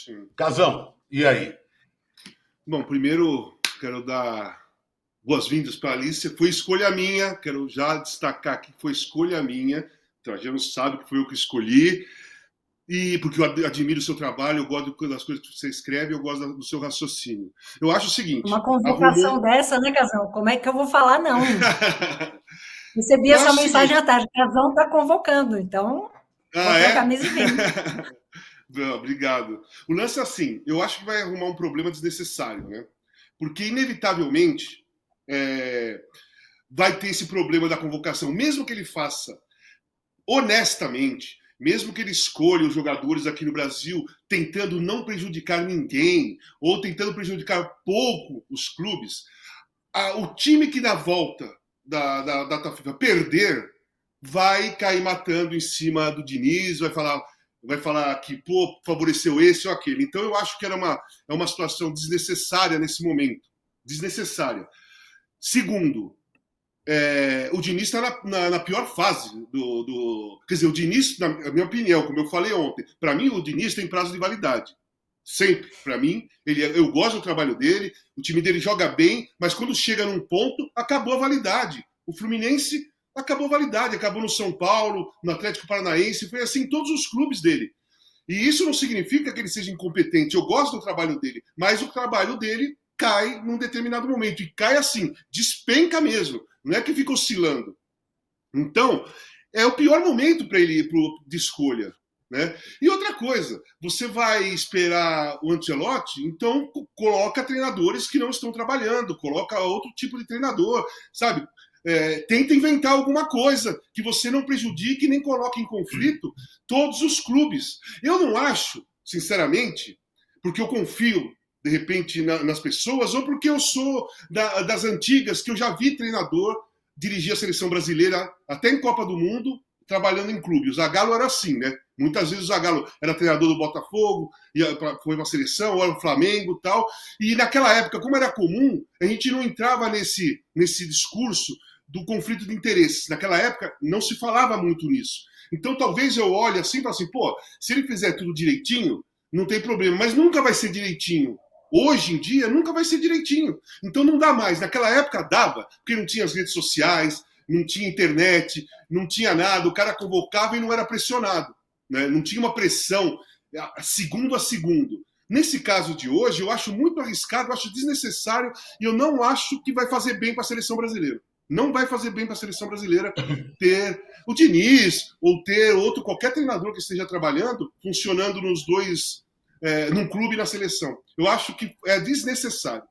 Sim. Casão, e aí? Bom, primeiro quero dar boas-vindas para a Alicia. Foi escolha minha, quero já destacar que foi escolha minha. Então, a gente não sabe que foi eu que escolhi. E porque eu admiro o seu trabalho, eu gosto das coisas que você escreve, eu gosto do seu raciocínio. Eu acho o seguinte: Uma convocação dessa, né, Casão? Como é que eu vou falar não? Recebi essa mensagem à tarde. Casão está convocando, então botei a camisa e vim. Não, obrigado. O lance é assim, eu acho que vai arrumar um problema desnecessário, né? Porque, inevitavelmente, vai ter esse problema da convocação, mesmo que ele faça honestamente, mesmo que ele escolha os jogadores aqui no Brasil tentando não prejudicar ninguém, ou tentando prejudicar pouco os clubes, o time que na volta da data FIFA perder vai cair matando em cima do Diniz, vai falar que pô, favoreceu esse ou aquele. Então eu acho que é uma situação desnecessária nesse momento. Desnecessária. Segundo, o Diniz está na pior fase Quer dizer, o Diniz, na minha opinião, como eu falei ontem, para mim o Diniz tem prazo de validade. Sempre. Para mim, eu gosto do trabalho dele, o time dele joga bem, mas quando chega num ponto, acabou a validade. O Fluminense acabou a validade, acabou no São Paulo, no Atlético Paranaense, foi assim em todos os clubes dele. E isso não significa que ele seja incompetente. Eu gosto do trabalho dele, mas o trabalho dele cai num determinado momento. E cai assim, despenca mesmo. Não é que fica oscilando. Então, é o pior momento para ele ir de escolha. Né? E outra coisa, você vai esperar o Ancelotti, então coloca treinadores que não estão trabalhando, coloca outro tipo de treinador, sabe? Tenta inventar alguma coisa que você não prejudique nem coloque em conflito todos os clubes. Eu não acho, sinceramente, porque eu confio de repente nas pessoas, ou porque eu sou das antigas, que eu já vi treinador dirigir a seleção brasileira até em Copa do Mundo, trabalhando em clube. O Zagallo era assim, né? Muitas vezes o Zagallo era treinador do Botafogo, foi uma seleção, era o Flamengo e tal. E naquela época, como era comum, a gente não entrava nesse discurso do conflito de interesses. Naquela época, não se falava muito nisso. Então, talvez eu olhe assim e fale assim, pô, se ele fizer tudo direitinho, não tem problema. Mas nunca vai ser direitinho. Hoje em dia, nunca vai ser direitinho. Então, não dá mais. Naquela época, dava, porque não tinha as redes sociais, não tinha internet, não tinha nada. O cara convocava e não era pressionado. Né? Não tinha uma pressão segundo a segundo. Nesse caso de hoje, eu acho muito arriscado, eu acho desnecessário e eu não acho que vai fazer bem para a seleção brasileira. Não vai fazer bem para a seleção brasileira ter o Diniz ou ter qualquer treinador que esteja trabalhando, funcionando nos dois, num clube e na seleção. Eu acho que é desnecessário.